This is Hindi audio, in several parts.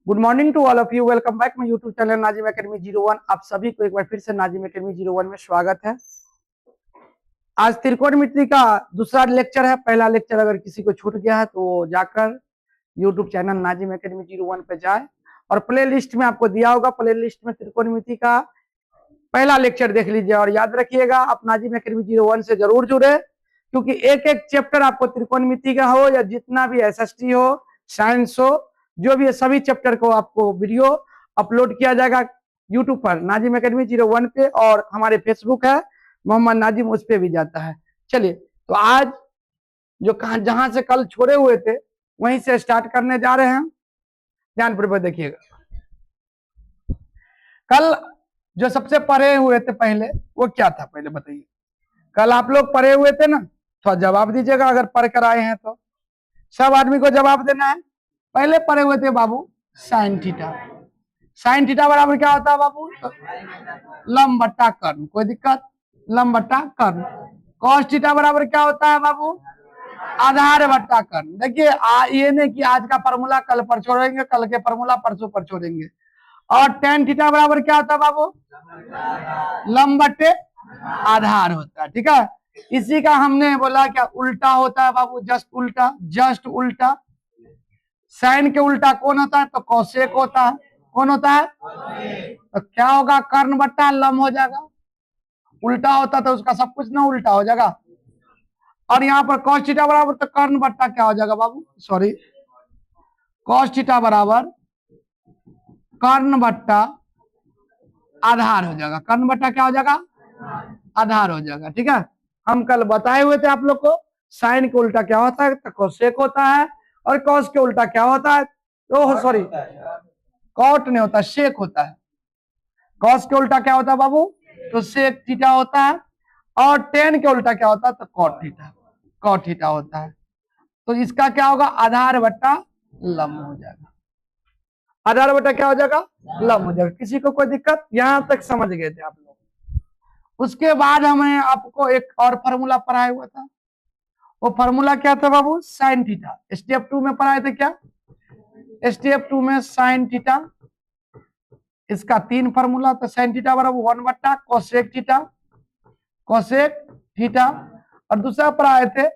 Good morning to all of you. Welcome back my YouTube channel Nazim academy 01। आप सभी को एक बार फिर से नाजिम एकेडमी 01 में स्वागत है। आज त्रिकोणमिति का दूसरा लेक्चर है। पहला लेक्चर अगर किसी को छूट गया है तो जाकर यूट्यूब चैनल नाजिम एकेडमी 01 पे जाए और प्ले लिस्ट में आपको दिया होगा, प्ले लिस्ट में त्रिकोणमिति का पहला लेक्चर देख लीजिए। और याद रखिएगा आप नाजिम एकेडमी 01 से जरूर जुड़े, क्योंकि एक एक चैप्टर आपको त्रिकोणमिति का हो या जितना भी एसएसटी हो, साइंस हो, जो भी है सभी चैप्टर को आपको वीडियो अपलोड किया जाएगा यूट्यूब पर नाजिम एकेडमी 01 पे, और हमारे फेसबुक है मोहम्मद नाजिम, उस पे भी जाता है। चलिए, तो आज जो जहां से कल छोड़े हुए थे वहीं से स्टार्ट करने जा रहे हैं। ध्यानपूर्वक देखिएगा। कल जो सबसे पढ़े हुए थे पहले वो क्या था, पहले बताइए। कल आप लोग पढ़े हुए थे ना, थोड़ा जवाब दीजिएगा अगर पढ़ कर आए हैं तो। सब आदमी को जवाब देना है। पहले पढ़े हुए थे बाबू साइन थीटा। साइन थीटा बराबर क्या होता है बाबू? लंब बट्टा कर्ण। कोई दिक्कत? लंब बट्टा कर्ण। कॉस थीटा बराबर क्या होता है बाबू? आधार बट्टा कर्ण। देखिए ये नहीं कि आज का फॉर्मूला कल पर छोड़ेंगे, कल के फॉर्मूला परसों पर छोड़ेंगे। और टेन थीटा बराबर क्या होता है बाबू? लंब बट्टे आधार होता है। ठीक है, इसी का हमने बोला क्या उल्टा होता है बाबू, जस्ट उल्टा। जस्ट उल्टा। साइन के उल्टा कौन होता है? तो कोसेक होता है। कौन होता है? तो क्या होगा? कर्ण बट्टा लंब हो जाएगा। उल्टा होता तो उसका सब कुछ ना उल्टा हो जाएगा। और यहाँ पर cos थीटा बराबर तो कर्ण बट्टा क्या हो जाएगा बाबू? सॉरी, cos थीटा बराबर कर्ण बट्टा आधार हो जाएगा। कर्ण बट्टा क्या हो जाएगा? आधार हो जाएगा। ठीक है, हम कल बताए हुए थे आप लोग को साइन के उल्टा क्या होता है? तो कोसेक होता है। और कॉस के उल्टा क्या होता है? तो सॉरी, कॉट नहीं होता, सेक होता है। कॉस के उल्टा क्या होता है बाबू? तो सेक थीटा होता है। और टेन के उल्टा क्या होता है? तो कॉट थीटा। कॉट थीटा होता है। तो इसका क्या होगा? आधार बट्टा लंब हो जाएगा। आधार बट्टा क्या हो जाएगा? लंब हो जाएगा। किसी को कोई दिक्कत? यहां तक समझ गए थे आप लोग। उसके बाद हमें आपको एक और फॉर्मूला पढ़ाया हुआ था। वो फॉर्मूला क्या था बाबू? Sine theta. स्टेप 2 में पढ़ाए थे क्या? स्टेप 2 में साइन थीटा, इसका 3 फॉर्मूला। तो साइन थीटा बराबर 1 बट्टा कोसेक थीटा। Cosec theta. और दूसरा पढ़ाए थे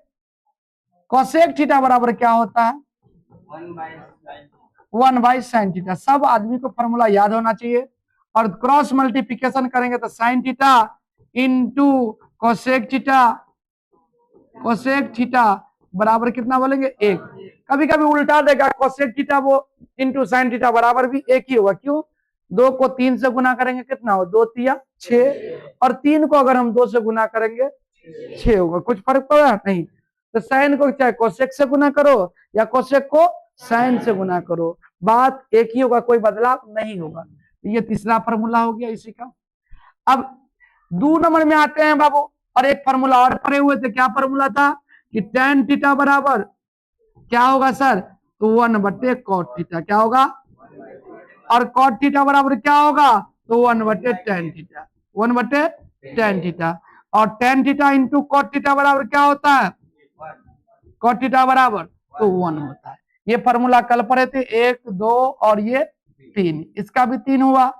कोसेक थीटा बराबर क्या होता है? 1 बाई साइन थीटा। सब आदमी को फॉर्मूला याद होना चाहिए। और क्रॉस मल्टीप्लिकेशन करेंगे तो sign theta into cosec theta, cosec theta बराबर कितना बोलेंगे? 1। कभी कभी उल्टा देगा, कोसेक थीटा वो इंटू साइन थीटा बराबर भी 1 ही होगा। क्यों? 2 को 3 से गुना करेंगे कितना हो? 2 तिया 6। और 3 को अगर हम 2 से गुना करेंगे 6 होगा। कुछ फर्क पड़ा नहीं। तो साइन को चाहे कोसेक से गुना करो या कोसेक को साइन से गुना करो, बात एक ही होगा, कोई बदलाव नहीं होगा। ये तीसरा फॉर्मूला हो गया इसी का। अब 2 नंबर में आते हैं बाबू, और एक फॉर्मूला और पढ़े हुए थे। क्या फॉर्मूला था? कि टेन थीटा बराबर क्या होगा सर? तो 1 बट्टे कॉट थीटा। क्या होगा? और कॉट थीटा बराबर क्या होगा? तो 1 बट्टे टेन थीटा। 1 बट्टे टेन थीटा। और tan theta into cot theta बराबर क्या होता है? कॉट थीटा बराबर तो 1 होता है। ये फॉर्मूला कल पढ़े थे, 1 2 और ये 3। इसका भी 3 हुआ।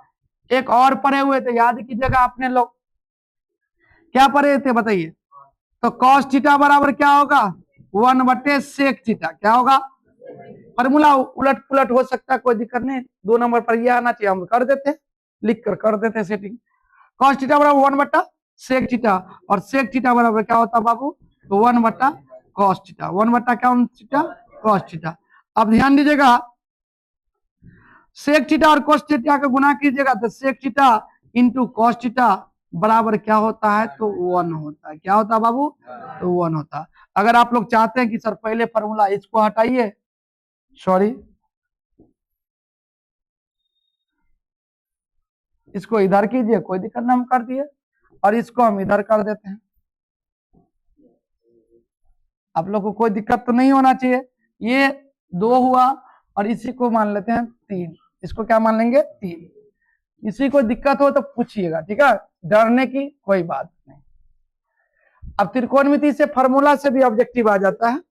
एक और पढ़े हुए थे, याद कीजिएगा आपने लोग। क्या पढ़े थे बताइए? तो कॉस थीटा बराबर क्या होगा? 1 बट्टे सेक थीटा। क्या होगा? फॉर्मूला उलट पुलट हो सकता है, कोई दिक्कत नहीं। 2 नंबर पर यह आना चाहिए, हम कर देते, लिख कर देते सेटिंग। कॉस थीटा बराबर 1 बट्टा सेक थीटा। और सेक थीटा बराबर क्या होता है बाबू? तो 1 बट्टा कॉस थीटा। 1 बट्टा क्या थीटा? Cos theta. अब ध्यान दीजिएगा, सेक थीटा और कॉस थीटा का गुना कीजिएगा तो sec theta into cos theta बराबर क्या होता है? तो 1 होता है। क्या होता है बाबू? तो 1 होता है। अगर आप लोग चाहते हैं कि सर पहले फॉर्मूला इसको हटाइए, सॉरी इसको इधर कीजिए, कोई दिक्कत ना, हम कर दिए। और इसको हम इधर कर देते हैं। आप लोग को कोई दिक्कत तो नहीं होना चाहिए। ये 2 हुआ और इसी को मान लेते हैं 3। इसको क्या मान लेंगे? 3। किसी को दिक्कत हो तो पूछिएगा, ठीक है? डरने की कोई बात नहीं। अब त्रिकोणमिति से फॉर्मूला से भी ऑब्जेक्टिव आ जाता है।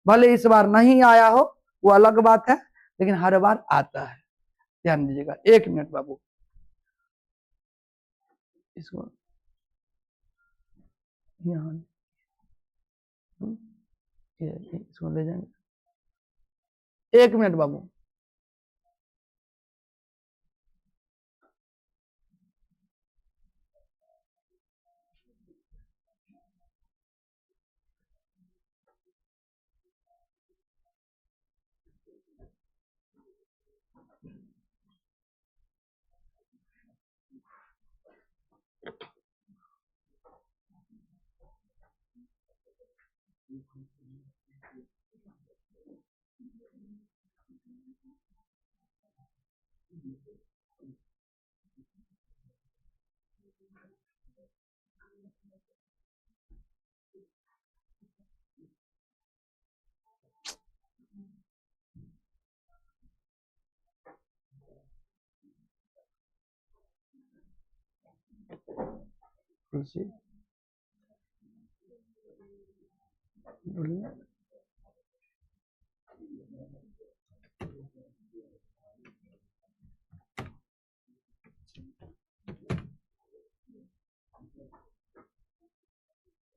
भले इस बार नहीं आया हो वो अलग बात है, लेकिन हर बार आता है। ध्यान दीजिएगा, 1 मिनट बाबू, इसको यहाँ इसको ले जाएंगे, 1 मिनट बाबू।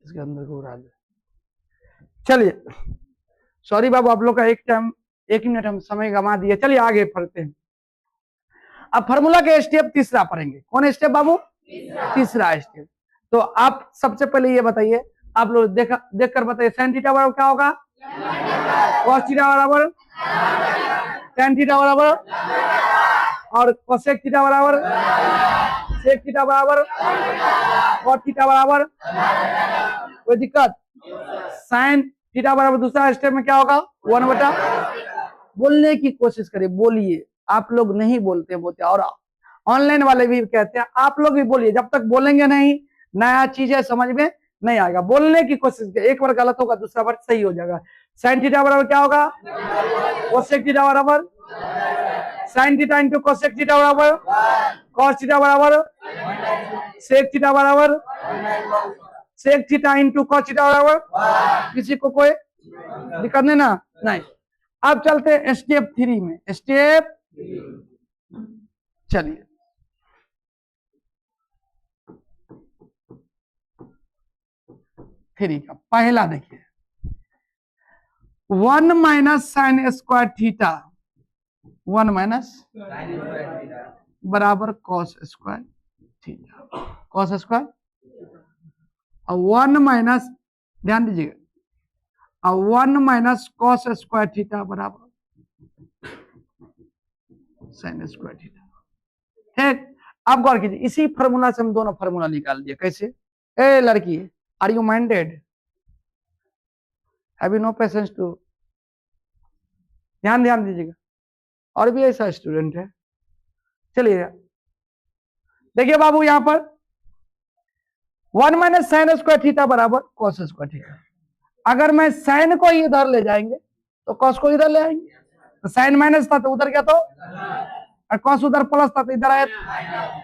इसके अंदर को उड़ा दे। चलिए, सॉरी बाबू, आप लोग का 1 मिनट हम समय गंवा दिए। चलिए आगे पढ़ते हैं। अब फार्मूला के स्टेप तीसरा पढ़ेंगे। कौन स्टेप बाबू? तीसरा स्टेप। तो आप सबसे पहले ये बताइए, आप लोग देखकर बताइए, साइन थीटा बराबर क्या होगा? कॉस थीटा बराबर tan थीटा बराबर, और कोसेक थीटा बराबर सेक थीटा बराबर कॉट थीटा बराबर। कोई दिक्कत? साइन थीटा बराबर दूसरा स्टेप में क्या होगा? 1/। बोलने की कोशिश करिए, बोलिए। आप लोग नहीं बोलते और ऑनलाइन वाले भी कहते हैं, आप लोग भी बोलिए। जब तक बोलेंगे नहीं, नया चीज है, समझ में नहीं आएगा। बोलने की कोशिश करिए, एक बार गलत होगा, दूसरा बार सही हो जाएगा। साइन थीटा बराबर क्या होगा? कोसेक थीटा बराबर sine theta into cosec theta बराबर कॉस थीटा बराबर सेक थीटा बराबर sec theta into cos theta बराबर। किसी को कोई दिक्कत नहीं ना? नहीं। अब चलते हैं स्टेप 3 में। स्टेप, चलिए थ्री का पहला देखिए, 1 minus sine square theta, 1 minus बराबर cos square theta, cos square, और 1 माइनस, ध्यान दीजिएगा, और 1 माइनस कॉस स्क्वायर थीटा बराबर साइन स्क्वायर थीटा। ठीक, अब गौर कीजिए, इसी फॉर्मूला से हम दोनों फॉर्मूला निकाल दिए। कैसे? ए लड़की, are you minded? Have you no patience to? ध्यान दीजिएगा, और भी ऐसा स्टूडेंट है। चलिए देखिए बाबू, यहां पर 1 माइनस साइन स्क्वायर थीटा बराबर कॉस स्क्वायर थीटा। अगर मैं साइन को इधर ले जाएंगे तो कॉस को इधर ले आएंगे। तो साइन माइनस था तो उधर क्या, तो और कॉस उधर प्लस था तो इधर आया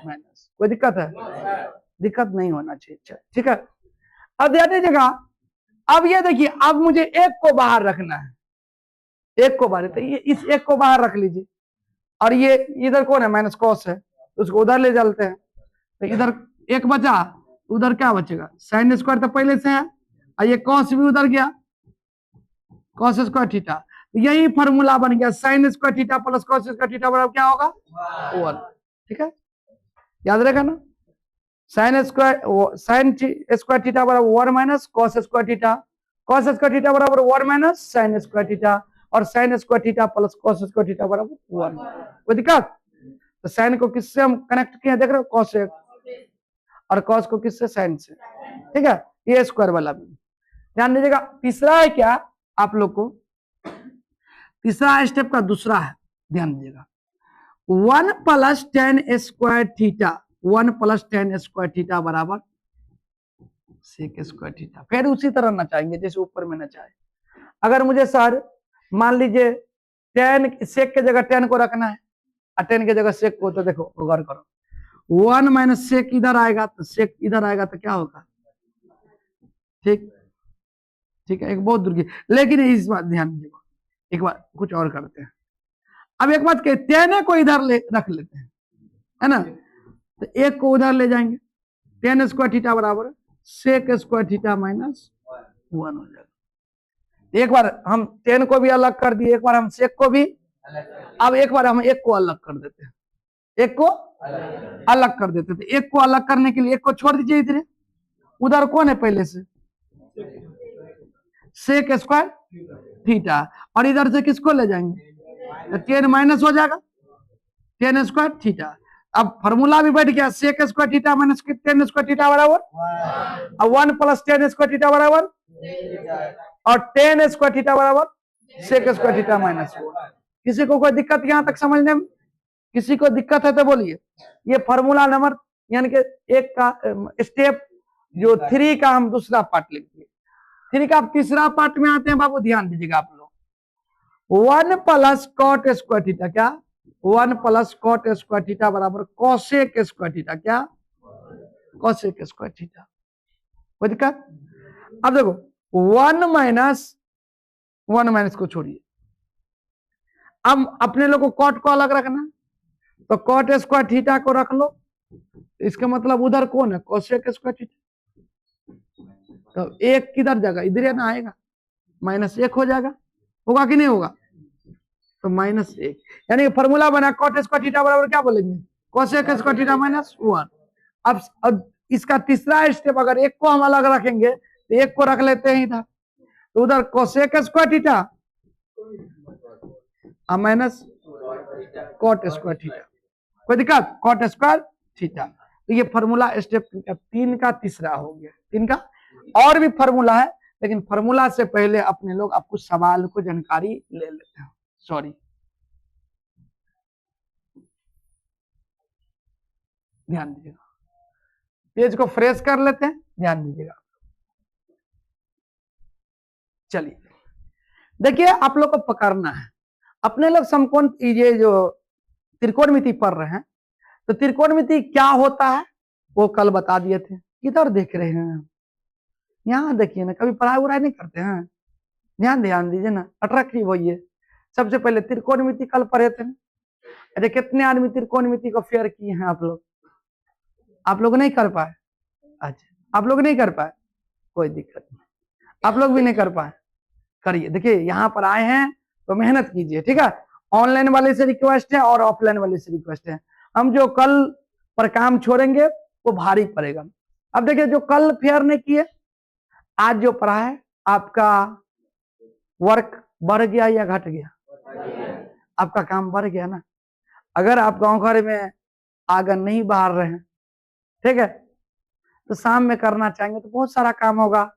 माइनस। कोई दिक्कत है? दिक्कत नहीं होना चाहिए। ठीक है, अब ध्यान दीजिएगा। अब ये देखिए, अब मुझे एक को बाहर रखना है, एक को बाहर, तो ये इस एक को बाहर रख लीजिए, और ये इधर कौन है? माइनस कॉस है, तो उसको उधर ले चलते हैं। तो इधर एक बचा, उधर क्या बचेगा? साइन स्क्वायर तो पहले से है, और ये कॉस भी उधर गया, कॉस स्क्वायर थीटा। तो यही फॉर्मूला बन गया, sign square theta plus cos square theta बराबर क्या होगा? 1। ठीक है, याद रहेगा ना? साइन स्क्वायर थीटा बराबर 1 minus cos square theta, cos square theta बराबर 1 माइनस साइन स्क्वायर थीटा, और sign square theta plus cos square theta बराबर 1। कोई दिक्कत? तो साइन को किससे हम कनेक्ट किए, देख रहे हो? कॉस से, और कॉस को किससे? साइन से। ठीक है, ये स्क्वायर वाला भी ध्यान दीजिएगा। तीसरा है क्या आप लोग को? तीसरा स्टेप का दूसरा है, ध्यान दीजिएगा। 1 plus tan square theta, 1 plus tan square theta बराबर सेक स्क्वायर थीटा। फिर उसी तरह नचाएंगे जैसे ऊपर में नचाए। अगर मुझे सर मान लीजिए tan सेक के जगह tan को रखना है और tan के जगह सेक को, तो देखो गौर करो, 1 माइनस सेक इधर आएगा तो सेक इधर आएगा तो क्या होगा? ठीक, ठीक है, एक बहुत दूर की, लेकिन इस बात ध्यान दीजिएगा। एक बार कुछ और करते हैं। अब एक बात कहे, टेन को इधर रख लेते हैं, है ना, तो एक को उधर ले जाएंगे, टेन स्क्वायर थीटा बराबर सेक स्क्वायर थीटा माइनस 1 हो जाएगा। एक बार हम टेन को भी अलग कर दिए, एक बार हम सेक को भी, अब एक बार हम एक को अलग कर देते हैं, एक को अलग कर देते थे। एक को अलग करने के लिए एक को छोड़ दीजिए इधर, उधर कौन है पहले से, सेक स्क्वायर थीटा, और इधर से किसको ले जाएंगे, तो टेन माइनस हो जाएगा टेन स्क्वायर थीटा। अब फॉर्मूला भी बैठ गया, sec square theta minus tan square theta बराबर, अब 1 प्लस टेन स्क्वायर थीटा बराबर, और टेन स्क्वायर थीटा बराबर सेक स्क्वायर थीटा माइनस 1। किसी को कोई दिक्कत यहां तक समझने में, किसी को दिक्कत है तो बोलिए। ये फॉर्मूला नंबर यानी कि एक का स्टेप जो 3 का हम दूसरा पार्ट लिख दिए, 3 का तीसरा पार्ट में आते हैं बाबू, ध्यान दीजिएगा आप लोग। 1 प्लस कॉट स्क्वायर थीटा, क्या 1 प्लस कॉट स्क्वायर थीटा बराबर कोसेक स्क्वायर थीटा, क्या कोसेक स्क्वायर थीटा। कोई दिक्कत? अब देखो 1 माइनस को छोड़िए, अब अपने लोग को कॉट को अलग रखना, तो कॉट स्क्वायर थीटा को रख लो, इसका मतलब उधर कौन है, कोसेक स्क्वायर थीटा। तो एक किधर जाएगा, इधर ना आएगा, -1 हो जाएगा, होगा कि नहीं होगा, तो -1, यानी फॉर्मूला बना कॉट स्क्वायर थीटा बराबर क्या बोलेंगे, कोसेक स्क्वायर थीटा माइनस 1। अब इसका तीसरा स्टेप, अगर एक को हम अलग रखेंगे तो एक को रख लेते हैं इधर, तो उधर cosec square theta minus cot square theta. कोई दिक्कत, कॉट स्क्वायर थीटा। तो ये फॉर्मूला स्टेप 3 का तीसरा हो गया। 3 का और भी फॉर्मूला है, लेकिन फॉर्मूला से पहले अपने लोग आपको सवाल को जानकारी ले लेते हैं। सॉरी, ध्यान दीजिएगा, पेज को फ्रेश कर लेते हैं, ध्यान दीजिएगा। चलिए देखिए, आप लोग को पकड़ना है, अपने लोग समकोण, ये जो त्रिकोणमिति पढ़ रहे हैं, तो त्रिकोणमिति क्या होता है वो कल बता दिए थे। किधर देख रहे हैं, यहाँ देखिए ना, कभी पढ़ाई उड़ाई नहीं करते हैं, ध्यान दीजिए ना, अट्रैक्टिव होइए। सबसे पहले त्रिकोणमिति कल पढ़े थे ना। अरे कितने आदमी त्रिकोणमिति को फेयर किए हैं आप लोग नहीं कर पाए? अच्छा, आप लोग नहीं कर पाए, कोई दिक्कत नहीं, आप लोग भी नहीं कर पाए, करिए। देखिए यहाँ पर आए हैं तो मेहनत कीजिए, ठीक है। ऑनलाइन वाले से रिक्वेस्ट है और ऑफलाइन वाले से रिक्वेस्ट है। हम जो कल पर काम छोड़ेंगे वो भारी पड़ेगा। अब देखिए, जो कल फेयर ने किए, आज जो पढ़ा है, आपका वर्क बढ़ गया या घट गया? आपका काम बढ़ गया ना। अगर आप गांव घर में आंगन नहीं बहार रहे हैं, ठीक है, तो शाम में करना चाहेंगे तो बहुत सारा काम होगा,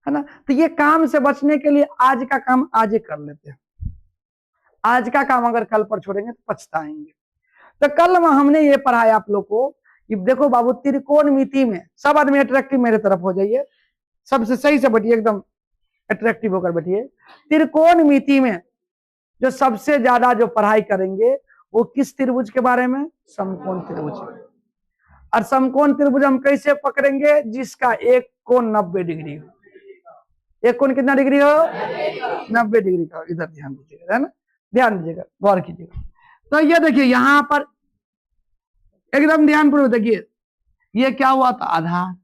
है ना। तो ये काम से बचने के लिए आज का काम आज ही कर लेते हैं। आज का काम अगर कल पर छोड़ेंगे तो पछताएंगे। तो कल में हमने ये पढ़ाया आप लोग को कि देखो बाबू, त्रिकोणमिति में सब आदमी अट्रैक्टिव मेरे तरफ हो जाइए, सबसे सही से बैठिए, एकदम अट्रैक्टिव होकर बैठिए। त्रिकोणमिति में जो सबसे ज्यादा जो पढ़ाई करेंगे वो किस त्रिभुज के बारे में? समकोण त्रिभुज। और समकोण त्रिभुज हम कैसे पकड़ेंगे? जिसका एक कोण 90 डिग्री हो। एक कोण कितना डिग्री हो? 90 डिग्री का। इधर ध्यान दीजिएगा, है ना, ध्यान दीजिएगा, गौर कीजिएगा। तो ये देखिए यहां पर एकदम ध्यानपूर्वक देखिए, ये क्या हुआ था? आधार,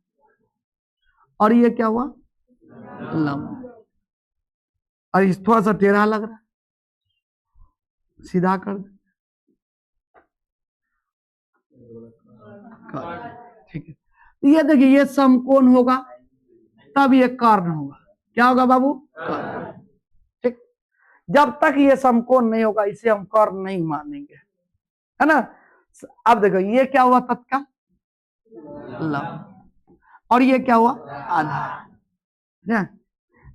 और ये क्या हुआ? लंब। और इस थोड़ा सा टेढ़ा लग रहा है, सीधा कर दे, ठीक है। तो ये देखिए, ये समकोण होगा तब ये कर्ण होगा। क्या होगा बाबू? कर्ण। ठीक, जब तक ये समकोण नहीं होगा इसे हम कर्ण नहीं मानेंगे, है ना। अब देखो, ये क्या हुआ? तत्काल लंब, और ये क्या हुआ? आधार।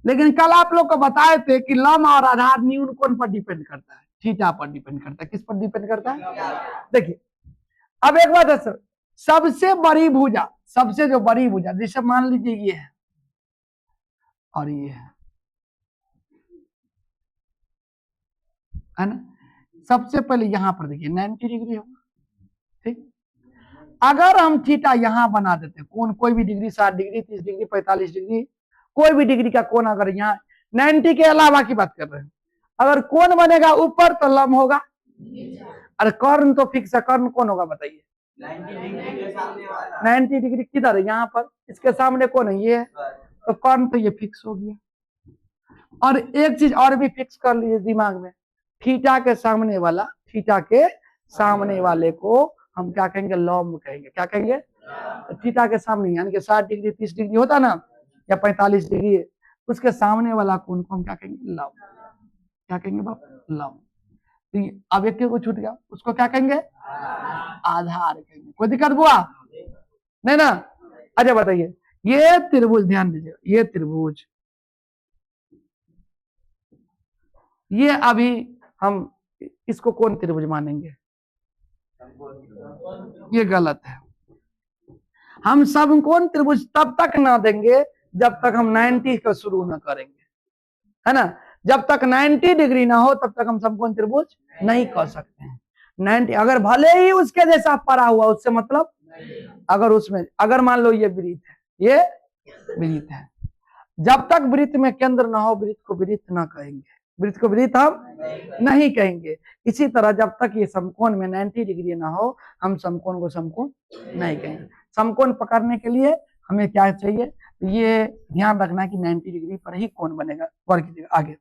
लेकिन कल आप लोग को बताए थे कि लंब और आधार न्यून कोण पर डिपेंड करता है, थीटा पर डिपेंड करता है। किस पर डिपेंड करता है? देखिए, अब एक बात है सर, सबसे बड़ी भुजा, सबसे जो बड़ी भुजा, जैसे मान लीजिए ये है और ये है ना। सबसे पहले यहां पर देखिए 90 डिग्री होगा, ठीक। अगर हम थीटा यहां बना देते, कोण कोई भी डिग्री, 60 डिग्री, 30 डिग्री, 45 डिग्री, कोई भी डिग्री का कोण अगर यहाँ 90 के अलावा की बात कर रहे हैं, अगर कोण बनेगा ऊपर तो लम होगा, और कर्ण तो फिक्स है। कर्ण कौन होगा बताइए? 90 डिग्री किधर है? यहाँ पर, इसके सामने कौन है? ये है, तो कर्ण तो ये फिक्स हो गया। और एक चीज और भी फिक्स कर लीजिए दिमाग में, थीटा के सामने वाला, थीटा के सामने वाले को हम क्या कहेंगे? लंब कहेंगे। क्या कहेंगे? थीटा के सामने, यानी कि 60 डिग्री 30 डिग्री होता ना, या 45 डिग्री, उसके सामने वाला कोण को हम क्या कहेंगे? लंब। क्या कहेंगे बाप? लंब। तो अब एक को छूट गया, उसको क्या कहेंगे? आधार कहेंगे। कोई दिक्कत हुआ नहीं ना? अच्छा बताइए, ये त्रिभुज ध्यान दीजिएगा, ये त्रिभुज, ये अभी हम इसको कौन त्रिभुज मानेंगे? ये गलत है। हम समकोण त्रिभुज तब तक ना देंगे जब तक हम 90 का शुरू ना करेंगे, है ना? जब तक 90 डिग्री ना हो तब तक हम समकोण त्रिभुज नहीं कर सकते हैं। 90 अगर भले ही उसके जैसा पड़ा हुआ, उससे मतलब अगर उसमें, अगर मान लो ये वृत्त है, ये वृत्त है, जब तक वृत्त में केंद्र ना हो वृत्त को वृत्त ना कहेंगे, वृत्त को वृत्त हम नहीं कहेंगे। इसी तरह जब तक ये समकोण में 90 डिग्री ना हो हम समकोण को समकोण नहीं कहेंगे। समकोण पकड़ने के लिए हमें क्या चाहिए? ये ध्यान रखना कि 90 डिग्री पर ही कोण बनेगा। गौर कीजिएगा आगे।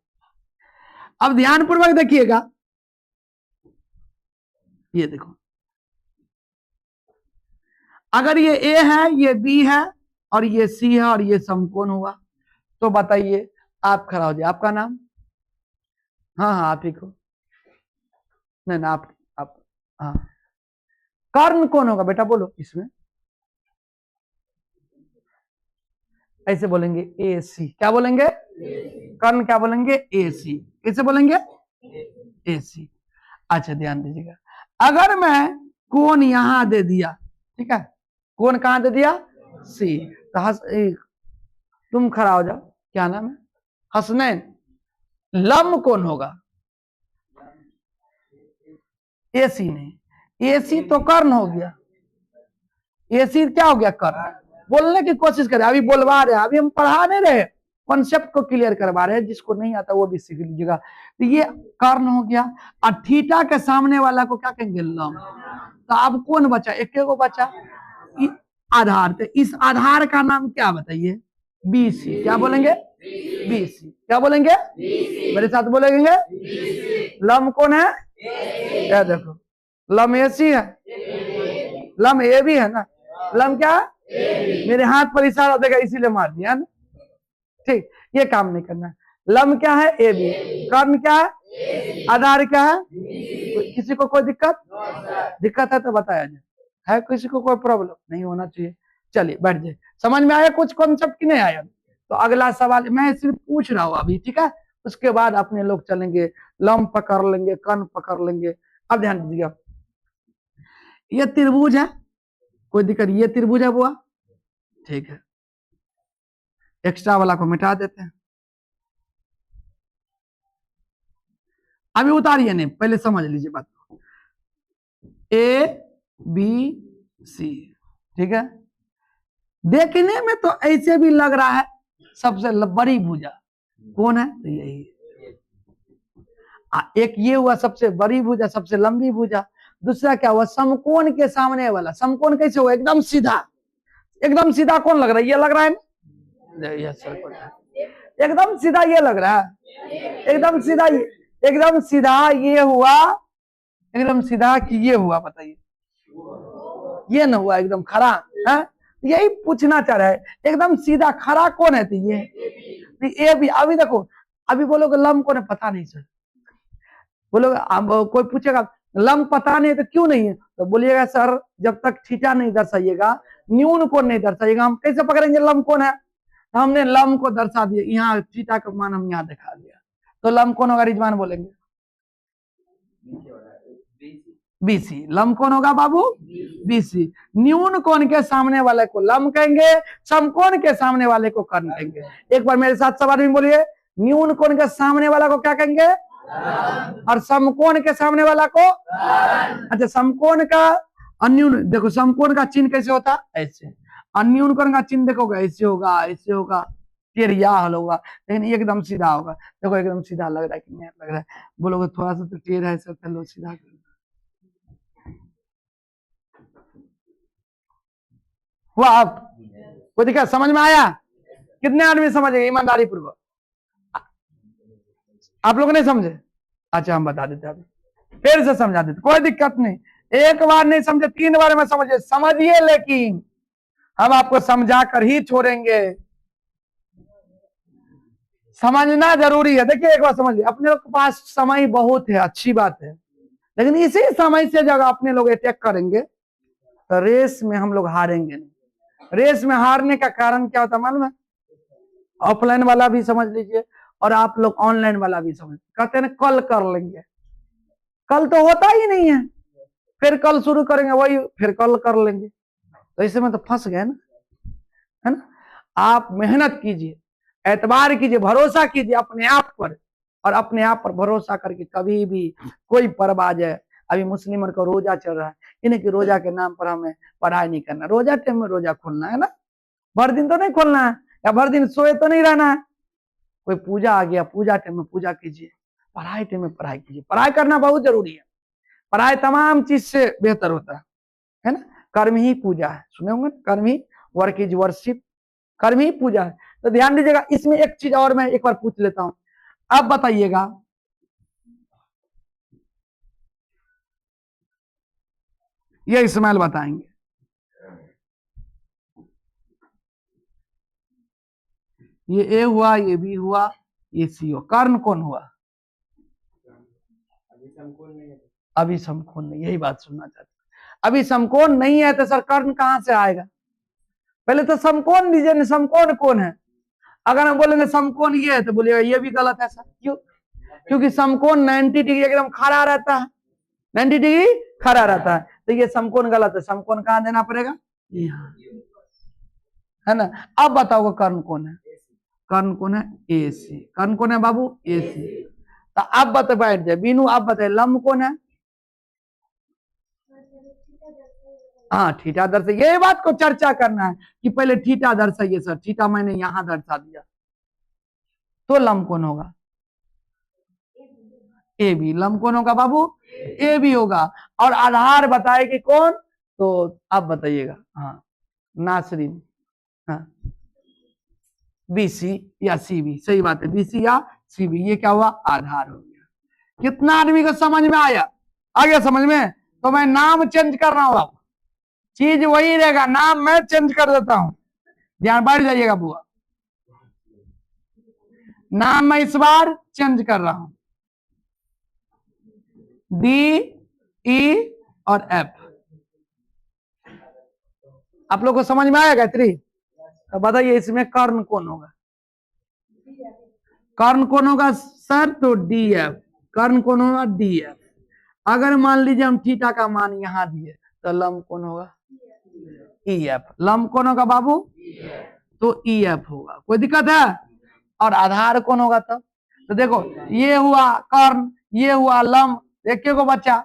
अब ध्यान पूर्वक देखिएगा, ये देखो, अगर ये ए है, ये बी है, और ये सी है, और ये समकोण हुआ, तो बताइए, आप खड़ा हो जाए। आपका नाम? हाँ हाँ, आप ही को। नहीं ना, आप हाँ। कर्ण कौन होगा बेटा? बोलो इसमें। ऐसे बोलेंगे ए सी। क्या बोलेंगे? कर्ण क्या बोलेंगे? ए सी। कैसे बोलेंगे? ए सी। अच्छा ध्यान दीजिएगा, अगर मैं कोण यहां दे दिया, ठीक है, कोण कहां दे दिया? सी, तो तुम खड़ा हो जाओ। क्या नाम है? हसनैन। लंब कौन होगा? एसी नहीं, एसी तो कर्ण हो गया। एसी क्या हो गया? कर्ण। बोलने की कोशिश करें, अभी बोलवा रहे हैं, अभी हम पढ़ा नहीं रहे, कॉन्सेप्ट को क्लियर करवा रहे हैं, जिसको नहीं आता वो भी सीख लीजिएगा। तो ये कर्ण हो गया, और थीटा के सामने वाला को क्या कहेंगे? लंब। तो अब कौन बचा? एक को बचा, आधार। तो इस आधार का नाम क्या बताइए? बीसी। क्या बोलेंगे? बीसी। क्या बोलेंगे? मेरे साथ बोलेंगे, लंब कौन है? क्या देखो, लंब एसी है, लंब ए भी है ना। लंब क्या? मेरे हाथ पर इशारा देगा इसीलिए मार दिया ना। ठीक, ये काम नहीं करना है। लंब क्या है? A B. कर्ण क्या है? आधार क्या है? किसी को कोई दिक्कत है तो बताया जाए। है किसी को कोई प्रॉब्लम? नहीं होना चाहिए। चलिए बैठ जाए। समझ में आया कुछ कॉन्सेप्ट की नहीं आया? तो अगला सवाल मैं सिर्फ पूछ रहा हूं अभी, ठीक है, उसके बाद अपने लोग चलेंगे, लंब पकड़ लेंगे, कर्ण पकड़ लेंगे। अब ध्यान दीजिएगा, ये त्रिभुज है, कोई दिक्कत? ये त्रिभुज है बुआ, ठीक है, एक्स्ट्रा वाला को मिटा देते हैं। अभी उतारिए नहीं, पहले समझ लीजिए बात को। ए बी सी, ठीक है, देखने में तो ऐसे भी लग रहा है सबसे बड़ी भुजा कौन है? तो यही एक ये हुआ सबसे बड़ी भुजा, सबसे लंबी भुजा। दूसरा क्या हुआ? समकोण के सामने वाला। समकोण कैसे हुआ? एकदम सीधा, एकदम सीधा कौन लग रहा है? ये लग रहा है ना, एकदम सीधा ये लग रहा है, एकदम सीधा, एकदम सीधा ये हुआ, एकदम सीधा कि ये हुआ, बताइए ये ना हुआ एकदम खड़ा है? यही पूछना चाह रहा है, एकदम सीधा खड़ा कौन है? तो ये भी। अभी देखो, अभी बोलोगे लंब कौन है? पता नहीं सर। बोलोगे, अब कोई पूछेगा लंब पता नहीं तो क्यों नहीं है? तो बोलिएगा सर जब तक थीटा नहीं दर्शाइएगा, न्यून कोण नहीं दर्शाइएगा, हम कैसे पकड़ेंगे लंब कौन है? तो हमने लंब को दर्शा दिया, यहाँ थीटा का मान हम यहाँ दिखा दिया, तो लंब कौन होगा? रिजवान बोलेंगे बीसी। लंब कौन होगा बाबू? बीसी। न्यून कोण के सामने वाले को लंब कहेंगे, समकोण के सामने वाले को कर्ण कहेंगे। एक बार मेरे साथ सवाल में बोलिए, न्यून कोण के सामने वाला को क्या कहेंगे? और समकोण के सामने वाला को? अच्छा, समकोण का अन्यून, देखो समकोण का चिन्ह कैसे होता? ऐसे। अन्यून कोण का चिन्ह देखोगे ऐसे होगा, ऐसे होगा, टेढ़िया हल होगा, लेकिन एकदम सीधा होगा। देखो एकदम सीधा लग रहा है कि नहीं लग रहा है, बोलोगे थोड़ा सा तो टेढ़ा है सर, चलो सीधा कर। हुआ आप कोई दिक्कत, समझ में आया? कितने आदमी समझ गए ईमानदारी पूर्वक? आप लोग नहीं समझे? अच्छा हम बता देते, अभी फिर से समझा देते, कोई दिक्कत नहीं। एक बार नहीं समझे 3 बार में समझिए, समझिए, लेकिन हम आपको समझा कर ही छोड़ेंगे। समझना जरूरी है। देखिए एक बार समझिए, अपने लोग के पास समय बहुत है, अच्छी बात है, लेकिन इसी समय से जब अपने लोग अटैक करेंगे तो रेस में हम लोग हारेंगे नहीं। रेस में हारने का कारण क्या होता है मालूम है? ऑफलाइन वाला भी समझ लीजिए और आप लोग ऑनलाइन वाला भी समझ, कहते हैं कल कर लेंगे, कल तो होता ही नहीं है, फिर कल शुरू करेंगे वही, फिर कल कर लेंगे, तो इसमें तो फंस गए ना, है ना? आप मेहनत कीजिए, एतबार कीजिए, भरोसा कीजिए अपने आप पर, और अपने आप पर भरोसा करके कभी भी कोई पर्व आ जाए, अभी मुस्लिमों का रोजा चल रहा है, इन्हें कि रोजा के नाम पर हमें पढ़ाई नहीं करना, रोजा टाइम में रोजा खोलना है ना, भर दिन तो नहीं खोलना है, या भर दिन सोए तो नहीं रहना है। कोई पूजा आ गया, पूजा टाइम में पूजा कीजिए, पढ़ाई टाइम में पढ़ाई कीजिए, पढ़ाई करना बहुत जरूरी है, पढ़ाई तमाम चीज से बेहतर होता है ना? कर्म ही पूजा है, सुने होंगे, कर्म ही, वर्क इज वर्शिप, कर्म ही पूजा है। तो ध्यान दीजिएगा, इसमें एक चीज और मैं एक बार पूछ लेता हूं, अब बताइएगा, ये इस्माइल बताएंगे, ये ए हुआ, ये बी हुआ, ये सी हुआ, कर्ण कौन हुआ? अभी समकोण नहीं, यही बात सुनना चाहते, अभी समकोण नहीं है तो सर कर्ण कहां से आएगा? पहले तो समकोण दीजिए ना, समकोण कौन है? अगर हम बोलेंगे समकोण ये है तो बोलिएगा ये भी गलत है सर, क्यों? क्योंकि समकोण 90 डिग्री एकदम खड़ा रहता है, 90 डिग्री खड़ा रहता है, तो ये समकोण गलत है, समकोण कहां देना पड़ेगा? यहाँ, है ना? अब बताओ कर्ण कौन है? कर्ण कौन है? ए सी। कर्ण कौन है बाबू? ए सी। तो अब बता, बैठ जाए बीनू, आप बताए लंब कौन है? हाँ थीटा दर्शाइए, ये बात को चर्चा करना है कि पहले थीटा दर्शाइए सर, थीटा मैंने यहां दर्शा दिया, तो लंब कौन होगा? A B. लंब कौन होगा बाबू? ए बी होगा। और आधार बताए कि कौन, तो आप बताइएगा। हाँ नासरीन, हाँ बीसी या सी बी, सही बात है, बीसी या सी बी, ये क्या हुआ? आधार हो गया। कितना आदमी को समझ में आया? आ गया समझ में? तो मैं नाम चेंज कर रहा हूं, चीज वही रहेगा, नाम मैं चेंज कर देता हूं, ध्यान बैठ जाइएगा बुआ, नाम मैं इस बार चेंज कर रहा हूं, डी ई और एफ। आप लोग को समझ में आएगा गायत्री? तो बताइए इसमें कर्ण कौन होगा? कर्ण कौन होगा सर? तो डी एफ। कर्ण कौन होगा? D F. अगर मान लीजिए हम थीटा का मान यहां दिए तो लंब कौन होगा? E F. लंब कौन होगा बाबू? तो ई एफ होगा, कोई दिक्कत है? और आधार कौन होगा तब? तो देखो ये हुआ कर्ण, ये हुआ लंब, एक को बच्चा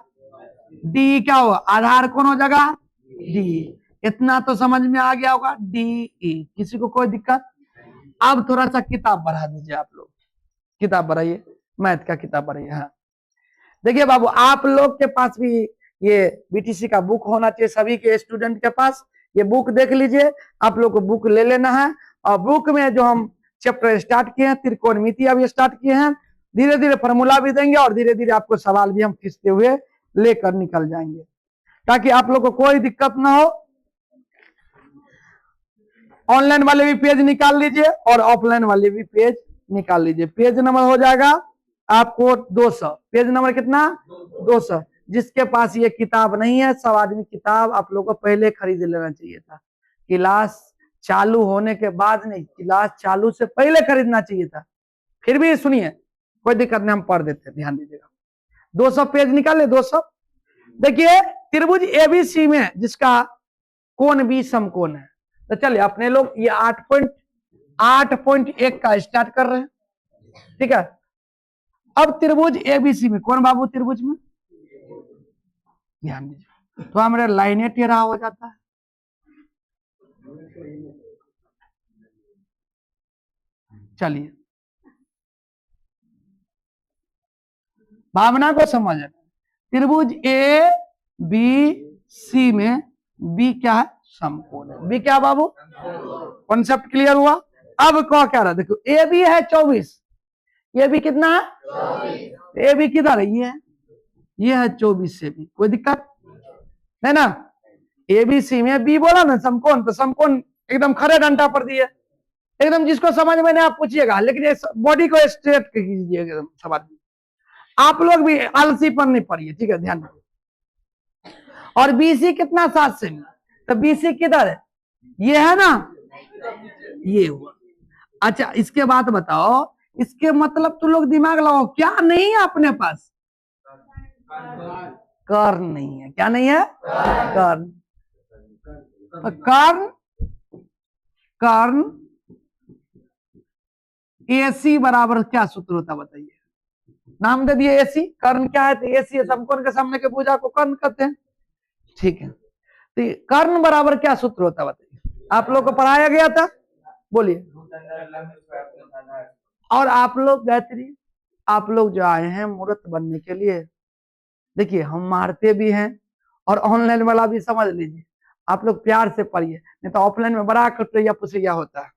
डी, क्या हुआ? आधार कौन हो जाएगा? डी। इतना तो समझ में आ गया होगा, डी ई। किसी को कोई दिक्कत? अब थोड़ा सा किताब बढ़ा दीजिए, आप लोग किताब बढ़ाइए, मैथ का किताब बढ़ाइए। हाँ देखिए बाबू, आप लोग के पास भी ये बीटीसी का बुक होना चाहिए, सभी के स्टूडेंट के पास ये बुक देख लीजिए, आप लोग को बुक ले लेना है। और बुक में जो हम चैप्टर स्टार्ट किए हैं, त्रिकोणमिति अभी स्टार्ट किए हैं, धीरे धीरे फॉर्मूला भी देंगे और धीरे धीरे आपको सवाल भी हम खींचते हुए लेकर निकल जाएंगे, ताकि आप लोग को कोई दिक्कत ना हो। ऑनलाइन वाले भी पेज निकाल लीजिए और ऑफलाइन वाले भी पेज निकाल लीजिए। पेज नंबर हो जाएगा आपको 200, पेज नंबर कितना? 200। जिसके पास ये किताब नहीं है, सब आदमी किताब आप लोग को पहले खरीद लेना चाहिए था, क्लास चालू होने के बाद नहीं, क्लास चालू से पहले खरीदना चाहिए था। फिर भी सुनिए, कोई दिक्कत नहीं, हम पढ़ देते, ध्यान दीजिएगा। 200 पेज निकाले, 200। देखिए त्रिभुज एबीसी में जिसका कोण बी समकोण है, तो चलिए अपने लोग ये 8.1 का स्टार्ट कर रहे हैं, ठीक है? अब त्रिभुज एबीसी में कौन बाबू? त्रिभुज में ध्यान दीजिए, तो हमारे लाइनें टेढ़ा हो जाता है, चलिए भावना को समझना। त्रिभुज ए बी सी में बी क्या है? समकोण है। बी क्या बाबू? कॉन्सेप्ट क्लियर हुआ? अब क्या कह रहा है, देखो ए बी है 24, ये भी कितना है? ए बी किधर है? ये है 24 से भी, कोई दिक्कत है ना? ए बी सी में बी बोला ना समकोण, तो समकोण एकदम खड़े डंडा पर दिए, एकदम जिसको समझ में नहीं आप पूछिएगा, लेकिन ये बॉडी को स्ट्रेट कीजिए एकदम सवाल। आप लोग भी आलसी पर नहीं पड़िए, ठीक है, ध्यान रखिए। और बीसी कितना? 7 सेमी, तो बीसी किधर है? ये है ना, ये हुआ। अच्छा इसके बाद बताओ, इसके मतलब तुम लोग दिमाग लगाओ, क्या नहीं है अपने पास? कर्ण नहीं है। क्या नहीं है? कर्ण। तो कर्ण एसी बराबर क्या सूत्र होता है बताइए? नाम दे दिए एसी, कर्ण क्या है? तो एसी है, समकोण के सामने के भुजा को कर्ण कहते हैं, ठीक है। तो कर्ण बराबर क्या सूत्र होता है बताइए? आप लोग को पढ़ाया गया था, बोलिए। और आप लोग गायत्री, आप लोग जो आए हैं मूर्त बनने के लिए, देखिए हम मारते भी हैं और ऑनलाइन वाला भी समझ लीजिए, आप लोग प्यार से पढ़िए, नहीं तो ऑफलाइन में बड़ा कटैया पुसैया होता है।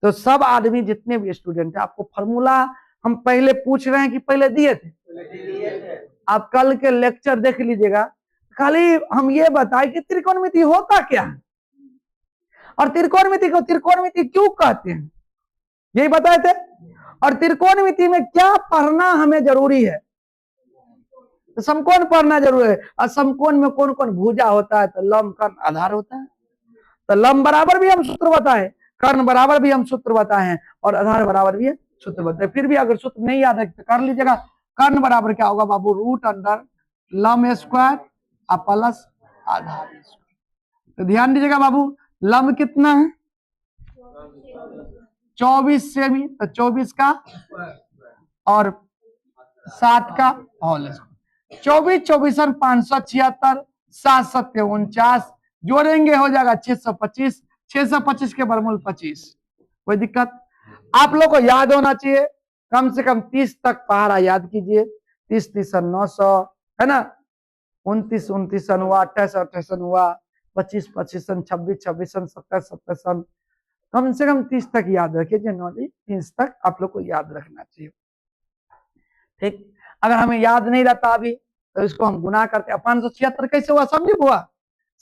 तो सब आदमी जितने भी स्टूडेंट है, आपको फॉर्मूला हम पहले पूछ रहे हैं कि पहले दिए थे? आप कल के लेक्चर देख लीजिएगा, खाली हम ये बताए कि त्रिकोणमिति होता क्या है और त्रिकोणमिति को त्रिकोणमिति क्यों कहते हैं, यही बताए थे। और त्रिकोणमिति में क्या पढ़ना हमें जरूरी है? तो समकोण पढ़ना जरूरी है। और समकोण में कौन कौन भुजा होता है? तो लंब, कर्ण, आधार होता है। तो लंब बराबर भी हम सूत्र बताए, कर्ण बराबर भी हम सूत्र बताए हैं, और आधार बराबर भी सूत्र बताए। फिर भी अगर सूत्र नहीं याद है तो कर लीजिएगा। कर्ण बराबर क्या होगा बाबू? रूट अंडर लंब स्क्वायर प्लस आधार स्क्वायर। तो ध्यान दीजिएगा बाबू, लंब कितना है? 24 सेमी, तो 24 का और 7 का होल स्क्वायर। 24 24 576, 7 7 49, जोड़ेंगे हो जाएगा 625, 625 के वर्गमूल 25। कोई दिक्कत? आप लोग को याद होना चाहिए, कम से कम 30 तक पहाड़ा याद कीजिए। 30 30 900 है ना, 29 29 हुआ, 28 28 हुआ, 25 25 26 26 27 27, कम से कम 30 तक याद रखिए। जनरली 30 तक आप लोग को याद रखना चाहिए, ठीक। अगर हमें याद नहीं रहता अभी, तो इसको हम गुना करते। 576 कैसे हुआ समझे बुआ?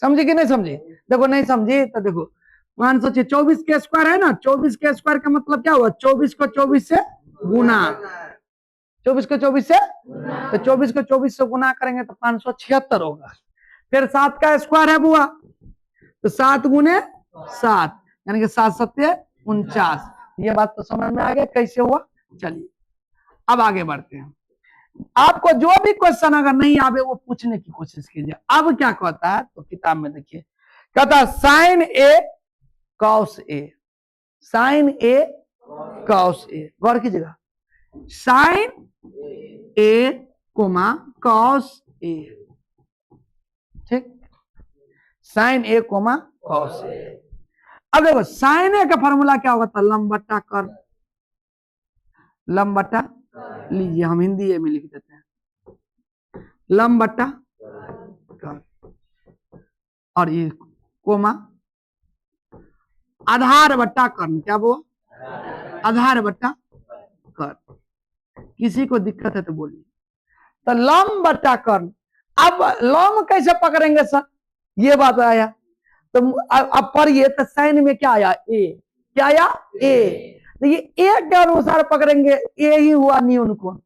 समझे कि नहीं समझे? देखो नहीं समझे तो देखो, 500 24 के स्क्वायर है ना, 24 के स्क्वायर का मतलब क्या हुआ? 24 को 24 से गुना, 24 को 24 से, तो 24 को 24 से गुना करेंगे तो 576 होगा। फिर 7 का स्क्वायर है बुआ, तो 7 गुने 7 यानी कि 7 7 49। ये बात तो समझ में आ गया कैसे हुआ। चलिए अब आगे बढ़ते हैं। आपको जो भी क्वेश्चन अगर नहीं आवे वो पूछने की कोशिश कीजिए। अब क्या कहता है, तो किताब में देखिए, कहता है sign A cos A, sign A cos A, गौर कीजिएगा, sign A coma cos A, ठीक, sign A coma cos A. अब देखो साइन ए का फॉर्मूला क्या होगा? तो लंब बट्टा कर्ण, लंब बट्टा, लीजिए हम हिंदी में लिख देते हैं, लंब बट्टा कर्ण, और ये कोमा आधार बट्टा कर्ण। क्या बोला? आधार बट्टा कर्ण। किसी को दिक्कत है तो बोलिए। तो लंब बट्टा कर्ण, अब लंब कैसे पकड़ेंगे सर? ये बात आया, तो अब पढ़िए, तो साइन में क्या आया? ए। क्या आया? ए। तो ये ए के अनुसार पकड़ेंगे, ए ही हुआ न्यून कोण।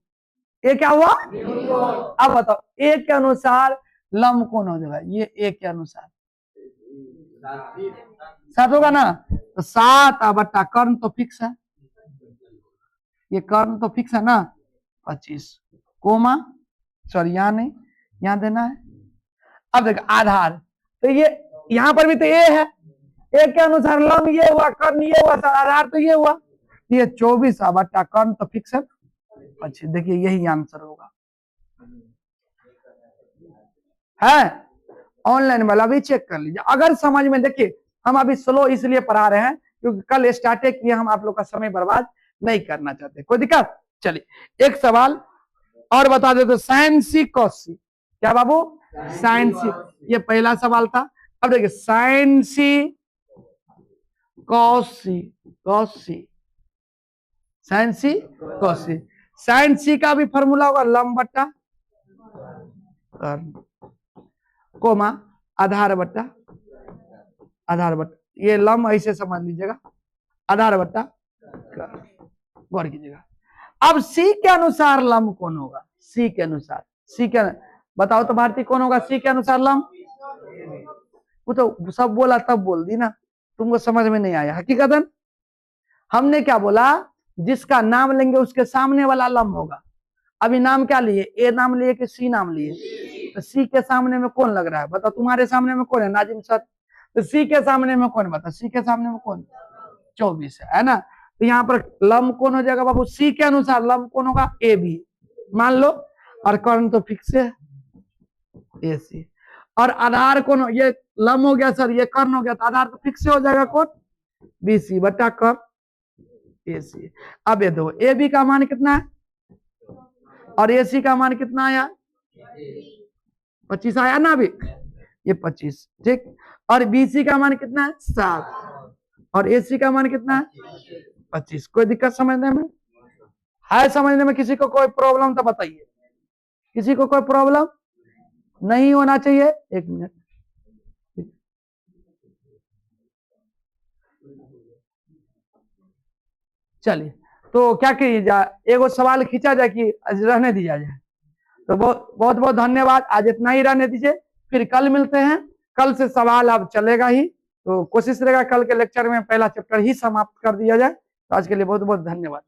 ए क्या हुआ? अब बताओ, ए के अनुसार लंब कौन हो जाएगा? ये ए के अनुसार 7 होगा ना, तो 7 बट्टा कर्ण तो फिक्स है, ये कर्ण तो फिक्स है ना, 25 कोमा, सॉरी यहाँ नहीं, यहाँ देना है। अब देखो आधार, तो ये यहाँ पर भी तो ए है, ए के अनुसार लंब ये हुआ, कर्ण ये हुआ, आधार तो ये हुआ, ये 24 बट्टा कर्ण तो फिक्स है। अच्छा देखिए यही आंसर होगा, है ऑनलाइन वाला भी चेक कर लीजिए। अगर समझ में, देखिए हम अभी स्लो इसलिए पढ़ा रहे हैं क्योंकि कल स्टार्ट किए, हम आप लोग का समय बर्बाद नहीं करना चाहते। कोई दिक्कत? चलिए एक सवाल और बता दे तो, साइन सी कॉस सी, क्या बाबू? साइन सी, ये पहला सवाल था। अब देखिए साइन सी कॉस सी, कॉस सी, साइन सी कॉस सी। साइन सी का भी फॉर्मूला होगा लंब बट्टा कर्ण, कोमा आधार बट्टा आधार बट्टा, ये लंब ऐसे समझ लीजिएगा, आधार बट्टा कर्ण, गौर कीजिएगा। अब सी के अनुसार लंब कौन होगा? सी के अनुसार, सी के, बताओ तो भारती कौन होगा सी के अनुसार लंब? वो तो सब बोला तब बोल दी ना, तुमको समझ में नहीं आया। हकीकतन हमने क्या बोला, जिसका नाम लेंगे उसके सामने वाला लंब होगा। अभी नाम क्या लिए? ए नाम लिए कि सी नाम लिए? तो सी के सामने में कौन लग रहा है? बताओ तुम्हारे सामने में कौन है नाजिम सर? तो सी के सामने में कौन? बता, सी के सामने में कौन? 24 है ना। तो यहाँ पर लंब कौन हो जाएगा बाबू? सी के अनुसार लंब कौन होगा? ए बी मान लो, और कर्ण तो फिक्स है ए सी। और आधार कौन? ये लंब हो गया सर, ये कर्ण हो गया, तो आधार तो फिक्स हो जाएगा कौन? बी सी बटा कर्ण ए सी। अब ये दो, ए बी का मान कितना है और ए सी का मान कितना आया? 25 आया ना अभी, ये 25, ठीक। और बी सी का मान कितना है? 7, और ए सी का मान कितना है? 25। कोई दिक्कत समझने में है? समझने में किसी को कोई प्रॉब्लम तो बताइए, किसी को कोई प्रॉब्लम नहीं होना चाहिए। एक मिनट, चलिए तो क्या किया जाए, एगो सवाल खींचा जाए कि रहने दिया जाए? तो बहुत बहुत धन्यवाद, आज इतना ही रहने दीजिए, फिर कल मिलते हैं। कल से सवाल अब चलेगा ही, तो कोशिश रहेगा कल के लेक्चर में पहला चैप्टर ही समाप्त कर दिया जाए। तो आज के लिए बहुत बहुत धन्यवाद।